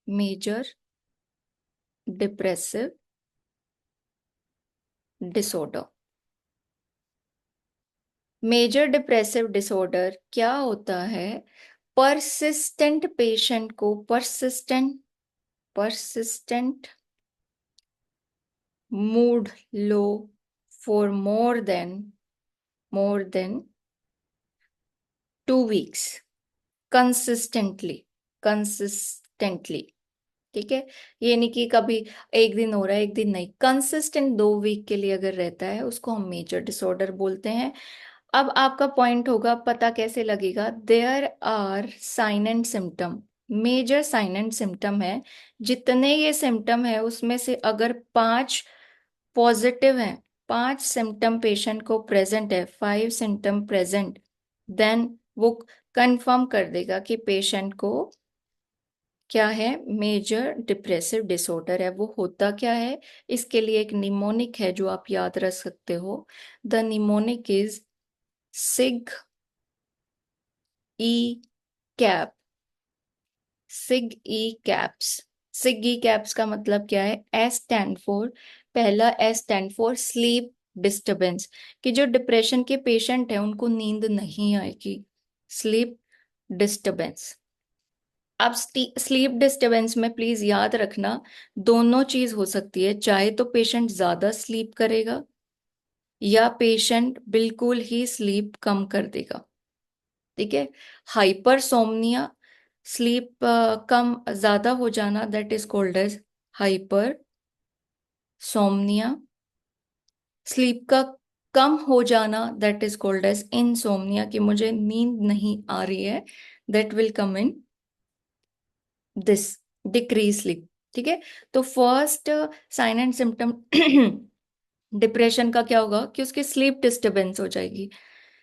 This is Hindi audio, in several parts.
Major depressive disorder. Major depressive disorder क्या होता है? परसिस्टेंट पेशेंट को persistent mood low for more than 2 weeks, consistently. ठीक है, ये नहीं कि कभी एक दिन हो रहा है एक दिन नहीं, कंसिस्टेंट 2 week के लिए अगर रहता है उसको हम मेजर डिसऑर्डर बोलते हैं। अब आपका पॉइंट होगा पता कैसे लगेगा? There are sign and symptom. Major sign and symptom है, जितने ये सिम्टम है उसमें से अगर 5 पॉजिटिव हैं, 5 सिम्टम पेशेंट को प्रेजेंट है, 5 सिम्टम प्रेजेंट, देन वो कंफर्म कर देगा कि पेशेंट को क्या है, मेजर डिप्रेसिव डिसऑर्डर है। वो होता क्या है? इसके लिए एक निमोनिक है जो आप याद रख सकते हो। The mnemonic is SIG E CAP. SIG E CAPS. SIG E CAPS का मतलब क्या है? एस स्टैंड फॉर, पहला S stand for sleep disturbance, कि जो डिप्रेशन के पेशेंट है उनको नींद नहीं आएगी, स्लीप डिस्टरबेंस। अब स्लीप डिस्टरबेंस में प्लीज याद रखना, दोनों चीज हो सकती है, चाहे तो पेशेंट ज्यादा स्लीप करेगा या पेशेंट बिल्कुल ही स्लीप कम कर देगा। ठीक है, हाइपरसोमनिया, स्लीप कम ज्यादा हो जाना, that is called as hyper somnia. Sleep का कम हो जाना that is called as insomnia, कि मुझे नींद नहीं आ रही है, that will come in this decrease sleep. ठीक है, तो first sign and symptom depression का क्या होगा कि उसकी स्लीप डिस्टरबेंस हो जाएगी।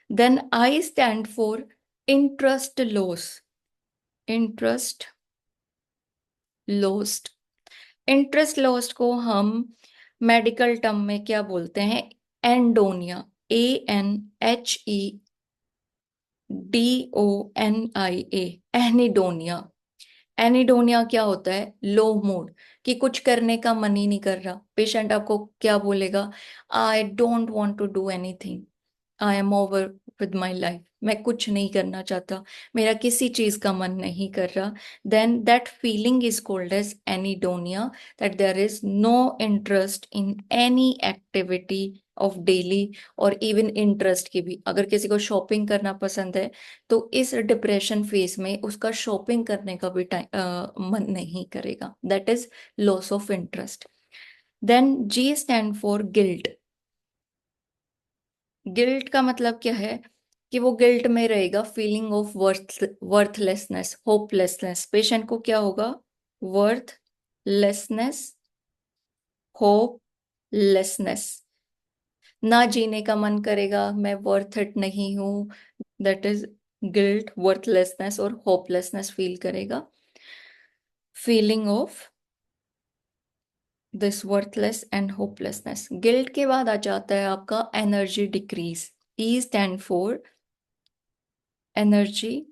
Then I stand for interest loss. Interest lost. Interest lost को हम मेडिकल टर्म में क्या बोलते हैं? एंडोनिया। ANHEDONIA, एनिडोनिया। एनिडोनिया क्या होता है? लो मूड, कि कुछ करने का मन ही नहीं कर रहा। पेशेंट आपको क्या बोलेगा? I don't want to do anything, I am over with my life, मैं कुछ नहीं करना चाहता, मेरा किसी चीज का मन नहीं कर रहा। Then that feeling is called as anhedonia, that there is no interest in any activity of daily, और इवन इंटरेस्ट की भी, अगर किसी को शॉपिंग करना पसंद है तो इस डिप्रेशन फेज में उसका शॉपिंग करने का भी मन नहीं करेगा, that is loss of interest. Then G stand for guilt. Guilt का मतलब क्या है? कि वो गिल्ट में रहेगा, feeling of worthlessness, hopelessness. Patient को क्या होगा? वर्थलेसनेस, होपलेसनेस, ना जीने का मन करेगा, मैं वर्थ इट नहीं हूं, दैट इज गिल्ट, वर्थलेसनेस और होपलेसनेस फील करेगा। Feeling of this worthless and hopelessness. Guilt के बाद आ जाता है आपका energy decrease. E stand for energy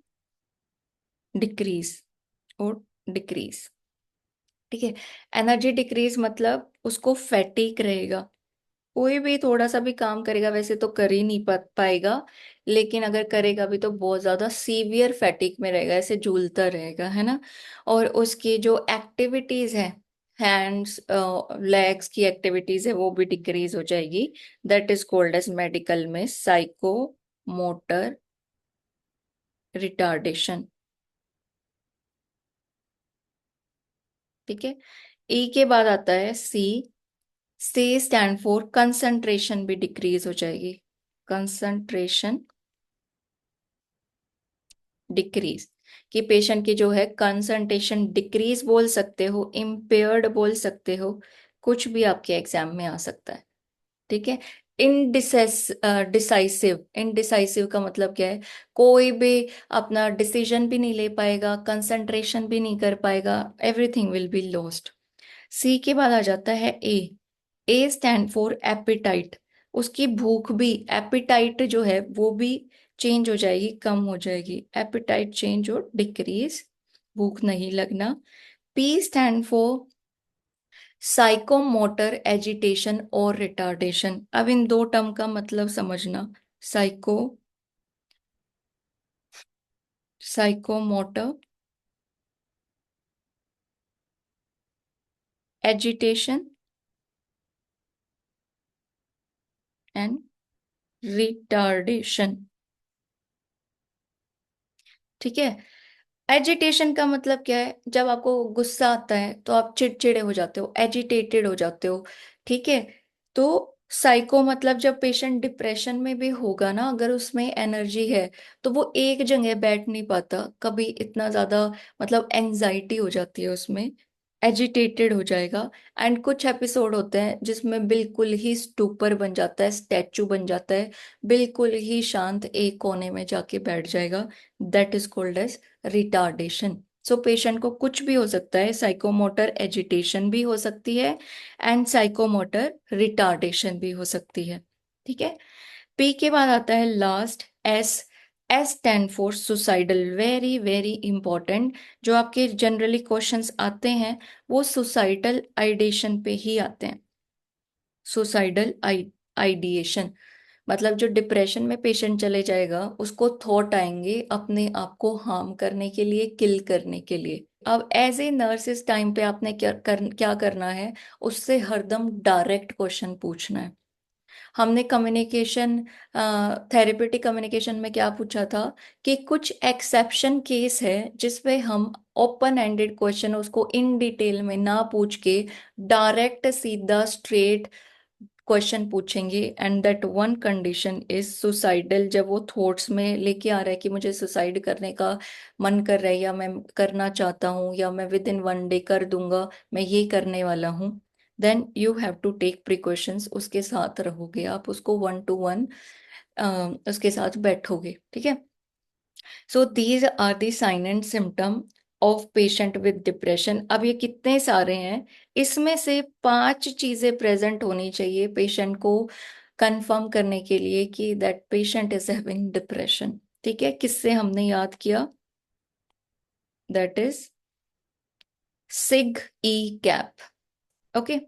decrease और डिक्रीज। ठीक है, एनर्जी डिक्रीज मतलब उसको फैटिक रहेगा, कोई भी थोड़ा सा भी काम करेगा वैसे तो कर ही नहीं पाएगा, लेकिन अगर करेगा भी तो बहुत ज्यादा सीवियर फैटिक में रहेगा, ऐसे झूलता रहेगा, है ना। और उसकी जो एक्टिविटीज है, हैंड्स लेग्स की एक्टिविटीज है, वो भी डिक्रीज हो जाएगी, that is called as medical में साइको मोटर रिटार्डेशन। ठीक है, ई के बाद आता है C. C stand for concentration भी डिक्रीज हो जाएगी, कंसंट्रेशन डिक्रीज, कि पेशेंट की जो है कंसंट्रेशन डिक्रीज बोल सकते हो, इम्पेयर्ड बोल सकते हो, कुछ भी आपके एग्जाम में आ सकता है। ठीक है, डिसाइसिव। इनडिसाइसिव का मतलब क्या है? कोई भी अपना डिसीजन भी नहीं ले पाएगा, कंसंट्रेशन भी नहीं कर पाएगा, एवरीथिंग विल बी लॉस्ट। सी के बाद आ जाता है ए। ए स्टैंड फॉर एपिटाइट। उसकी भूख भी, एपिटाइट जो है वो भी चेंज हो जाएगी, कम हो जाएगी, एपिटाइट चेंज और डिक्रीज, भूख नहीं लगना। P stand for psychomotor agitation और रिटार्डेशन। अब इन दो टर्म का मतलब समझना। Psycho psychomotor agitation and retardation. ठीक है। एजिटेशन का मतलब क्या है? जब आपको गुस्सा आता है तो आप चिड़चिड़े हो जाते हो, एजिटेटेड हो जाते हो। ठीक है। तो साइको मतलब जब पेशेंट डिप्रेशन में भी होगा ना, अगर उसमें एनर्जी है तो वो एक जगह बैठ नहीं पाता कभी, इतना ज्यादा मतलब एंजाइटी हो जाती है उसमें, एजिटेटेड हो जाएगा। एंड कुछ एपिसोड होते हैं जिसमें बिल्कुल ही स्टूपर बन जाता है, स्टैचू बन जाता है, बिल्कुल ही शांत एक कोने में जाके बैठ जाएगा। That is called as retardation. So patient को कुछ भी हो सकता है, साइकोमोटर एजिटेशन भी हो सकती है एंड साइकोमोटर रिटार्डेशन भी हो सकती है। ठीक है। पी के बाद आता है last S. S stand for suicidal. Very very important. जो आपके जनरली क्वेश्चंस आते हैं वो सुसाइडल आइडेशन पे ही आते हैं। सुसाइडल आइडिएशन मतलब जो डिप्रेशन में पेशेंट चले जाएगा उसको थॉट आएंगे अपने आप को हार्म करने के लिए, किल करने के लिए। अब एज ए नर्स इस टाइम पे आपने क्या करना है, उससे हरदम डायरेक्ट क्वेश्चन पूछना है। हमने कम्युनिकेशन, थेरेपेटिक कम्युनिकेशन में क्या पूछा था कि कुछ एक्सेप्शन केस है जिसपे हम ओपन एंडेड क्वेश्चन उसको इन डिटेल में ना पूछ के डायरेक्ट सीधा स्ट्रेट क्वेश्चन पूछेंगे। And that one condition is suicidal. जब वो थॉट्स में लेके आ रहा है कि मुझे सुसाइड करने का मन कर रहा है, या मैं करना चाहता हूँ, या मैं विद इन वन डे कर दूंगा, मैं ये करने वाला हूँ, then you have to take precautions. उसके साथ रहोगे आप, उसको वन टू वन उसके साथ बैठोगे। ठीक है। So these are the sign and symptom of patient with depression. अब ये कितने सारे हैं, इसमें से 5 चीजें प्रेजेंट होनी चाहिए पेशेंट को कंफर्म करने के लिए कि that patient is having depression. ठीक है। किससे हमने याद किया? That is SIG E CAP. Okay.